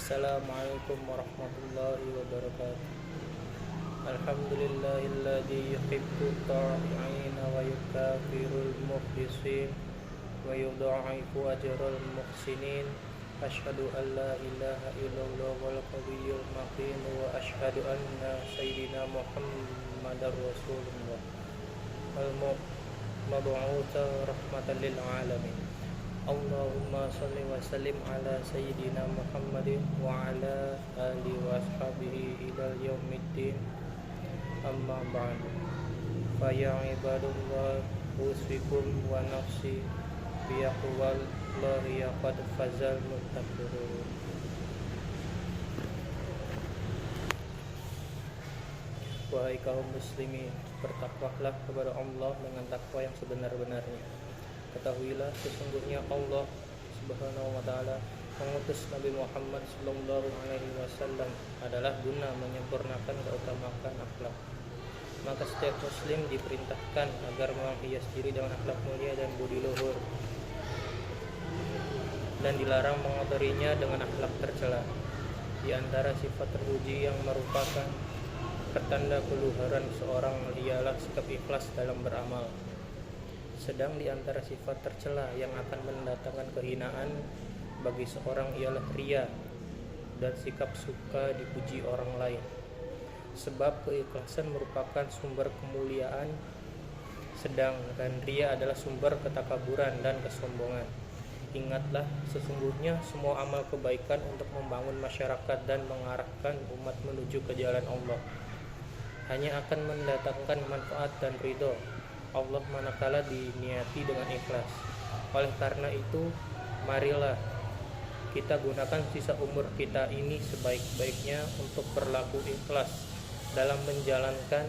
Assalamualaikum warahmatullahi wabarakatuh. Alhamdulillahilladzi yuhibbu ta'ina wa yukafirul mukhlisin wa yudha'ifu ajral muhsinin. Asyhadu an la ilaha illallah wal qawiyyul maqin wa asyhadu anna sayyidina Muhammadar Rasulullah al mab'utsa rahmatan lil alamin. Allahumma shalli wa sallim ala sayyidina Muhammadin wa ala alihi wa ashabihi ila yaumiddin. Amma ba'du. Fa ya ibadallah, usikum wa nafsi bi aqwallahi qad fazal muttaqun. Wahai kaum muslimin, bertakwalah kepada Allah dengan takwa yang sebenar-benarnya. Ketahuilah sesungguhnya Allah Subhanahu wa taala mengutus Nabi Muhammad sallallahu alaihi wasallam adalah guna menyempurnakan keutamaan akhlak. Maka setiap muslim diperintahkan agar menghias diri dengan akhlak mulia dan budi luhur, dan dilarang mengotorinya dengan akhlak tercela. Di antara sifat terpuji yang merupakan pertanda keluhuran seorang ialah sikap ikhlas dalam beramal. Sedang di antara sifat tercela yang akan mendatangkan kehinaan bagi seorang ialah riya dan sikap suka dipuji orang lain. Sebab keikhlasan merupakan sumber kemuliaan, sedangkan riya adalah sumber ketakaburan dan kesombongan. Ingatlah, sesungguhnya semua amal kebaikan untuk membangun masyarakat dan mengarahkan umat menuju ke jalan Allah hanya akan mendatangkan manfaat dan ridho Allah manakala diniati dengan ikhlas. Oleh karena itu, marilah kita gunakan sisa umur kita ini sebaik-baiknya untuk berlaku ikhlas dalam menjalankan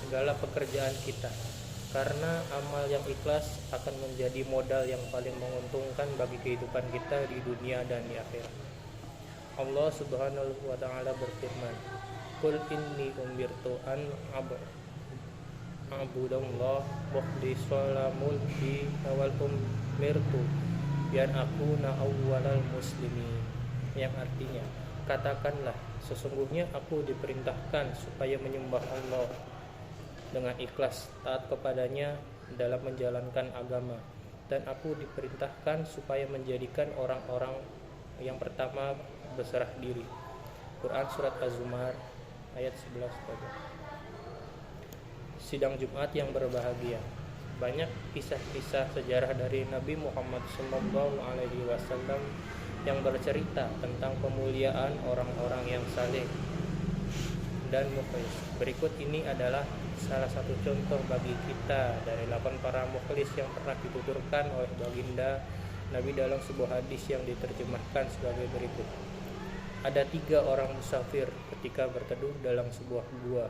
segala pekerjaan kita, karena amal yang ikhlas akan menjadi modal yang paling menguntungkan bagi kehidupan kita di dunia dan di akhirat. Allah Subhanahu wa taala berfirman, "Qul inni umirtu an a'budallah mukhlishan mulki wal umirtu bian akuna awwalal muslimin." Yang artinya, katakanlah, sesungguhnya aku diperintahkan supaya menyembah Allah dengan ikhlas, taat kepadanya dalam menjalankan agama, dan aku diperintahkan supaya menjadikan orang-orang yang pertama berserah diri. Quran Surat Az-Zumar ayat 11. Sidang Jumat yang berbahagia, banyak kisah-kisah sejarah dari Nabi Muhammad SAW yang bercerita tentang kemuliaan orang-orang yang saleh dan mukhlis. Berikut ini adalah salah satu contoh bagi kita dari 8 para mukhlis yang pernah dituturkan oleh baginda Nabi dalam sebuah hadis yang diterjemahkan sebagai berikut. Ada 3 orang musafir ketika berteduh dalam sebuah gua.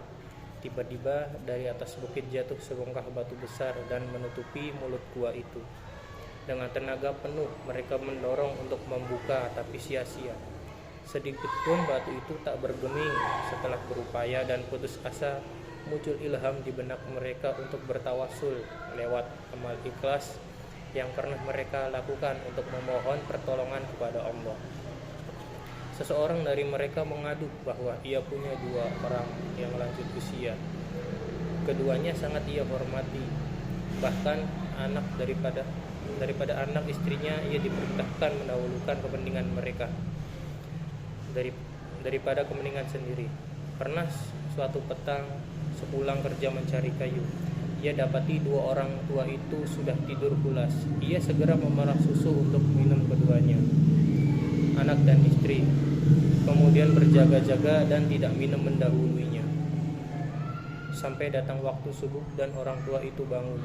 Tiba-tiba dari atas bukit jatuh sebongkah batu besar dan menutupi mulut gua itu. Dengan tenaga penuh mereka mendorong untuk membuka, tapi sia-sia. Sedikit pun batu itu tak bergeming. Setelah berupaya dan putus asa, muncul ilham di benak mereka untuk bertawasul lewat amal ikhlas yang pernah mereka lakukan untuk memohon pertolongan kepada Allah. Seseorang dari mereka mengadu bahwa ia punya 2 orang yang lanjut usia. Keduanya sangat ia hormati. Bahkan daripada anak istrinya, ia diperintahkan mendahulukan kepentingan mereka daripada kepentingan sendiri. Pernah suatu petang, sepulang kerja mencari kayu, ia dapati 2 orang tua itu sudah tidur pulas. Ia segera memerah susu untuk minum keduanya, anak dan istri, kemudian berjaga-jaga dan tidak minum mendahulunya sampai datang waktu subuh dan orang tua itu bangun,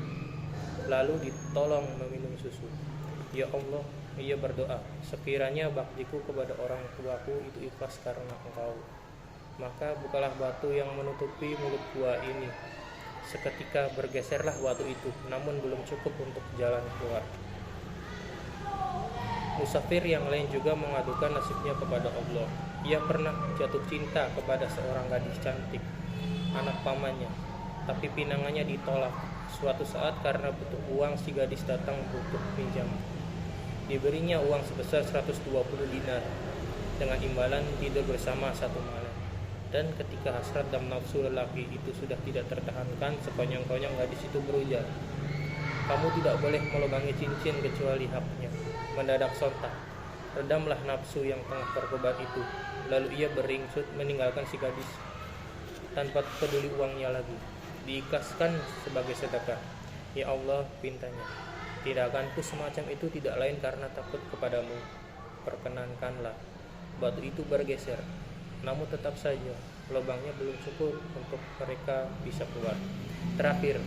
lalu ditolong meminum susu. Ya Allah, ia berdoa, sekiranya baktiku kepada orang tuaku itu ikhlas karena Engkau, maka bukalah batu yang menutupi mulut gua ini. Seketika bergeserlah batu itu, namun belum cukup untuk jalan keluar. Musafir yang lain juga mengadukan nasibnya kepada Allah. Ia pernah jatuh cinta kepada seorang gadis cantik, anak pamannya, tapi pinangannya ditolak. Suatu saat karena butuh uang, si gadis datang butuh pinjam. Diberinya uang sebesar 120 dinar. dengan imbalan tidur bersama satu malam. Dan ketika hasrat dan nafsu lelaki itu sudah tidak tertahankan, sekonyong-konyong gadis itu berujar, "Kamu tidak boleh melubangi cincin kecuali haknya." Mendadak sontak, redamlah nafsu yang tengah berkobar itu. Lalu ia beringsut meninggalkan si gadis tanpa peduli uangnya lagi. Diikhlaskan sebagai sedekah. "Ya Allah," pintanya, "tindakanku semacam itu tidak lain karena takut kepadamu. Perkenankanlah." Batu itu bergeser, namun tetap saja lubangnya belum cukup untuk mereka bisa keluar. Terakhir,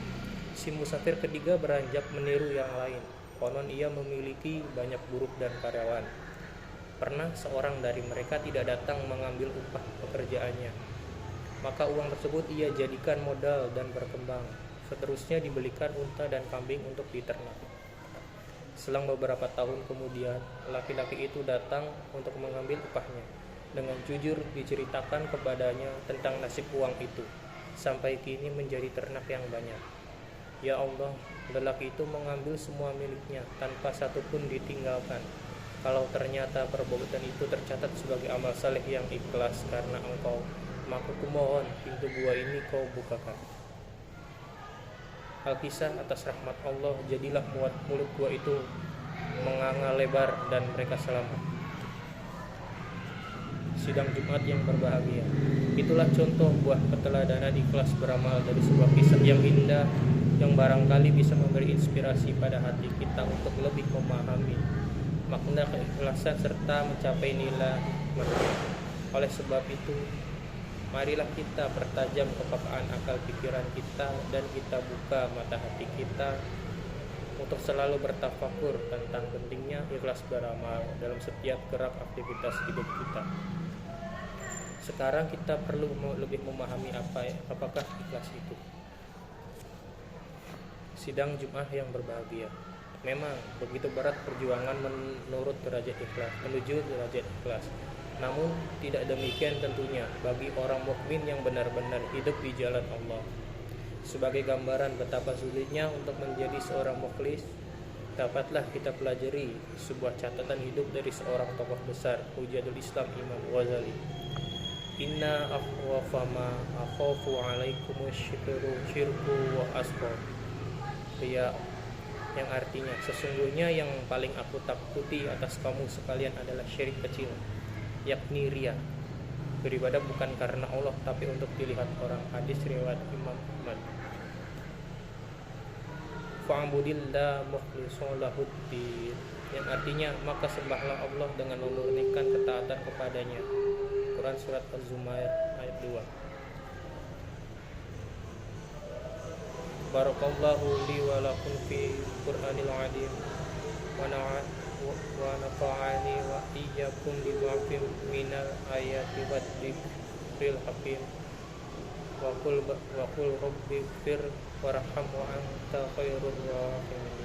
si musafir ketiga beranjak meniru yang lain. Konon ia memiliki banyak buruh dan karyawan. Pernah seorang dari mereka tidak datang mengambil upah pekerjaannya, maka uang tersebut ia jadikan modal dan berkembang. Seterusnya dibelikan unta dan kambing untuk diternak. Selang beberapa tahun kemudian, laki-laki itu datang untuk mengambil upahnya. Dengan jujur diceritakan kepadanya tentang nasib uang itu. Sampai kini menjadi ternak yang banyak. Ya Allah, lelaki itu mengambil semua miliknya tanpa satu pun ditinggalkan. Kalau ternyata perbuatan itu tercatat sebagai amal saleh yang ikhlas karena Engkau, maka kumohon pintu gua ini Kau bukakan. Alkisah atas rahmat Allah, jadilah mulut gua itu menganga lebar dan mereka selamat. Sidang Jumat yang berbahagia. Itulah contoh buah keteladanan ikhlas beramal dari sebuah kisah yang indah yang barangkali bisa memberi inspirasi pada hati kita untuk lebih memahami makna keikhlasan serta mencapai nilai mereka. Oleh sebab itu, marilah kita pertajam kepekaan akal pikiran kita dan kita buka mata hati kita untuk selalu bertafakur tentang pentingnya ikhlas beramal dalam setiap gerak aktivitas hidup kita. Sekarang kita perlu lebih memahami apakah ikhlas itu. Sidang Jumat yang berbahagia. Memang begitu berat perjuangan menuju derajat ikhlas. Namun tidak demikian tentunya bagi orang mukmin yang benar-benar hidup di jalan Allah. Sebagai gambaran betapa sulitnya untuk menjadi seorang mukhlis, dapatlah kita pelajari sebuah catatan hidup dari seorang tokoh besar, Hujjatul Islam Imam Ghazali. Inna akhwafa ma akhafu alaikumus syirku wa asghar. Yang artinya, sesungguhnya yang paling aku takuti atas kamu sekalian adalah syirik kecil, yakni riya. Beribadah bukan karena Allah tapi untuk dilihat orang. Hadis riwayat Imam Ahmad. Fa'budillah mukhlishan lahuddin, yang artinya maka sembahlah Allah dengan memurnikan ketaatan kepadanya. Quran surat Az-Zumar ayat 2. Barakallahu li wa lakum fi Qur'anil azim wa nafa'ani wa iyyakum bima fi minal ayati wa dzikril hakim wa qul rabbi fir warham wa anta khairur rahimin.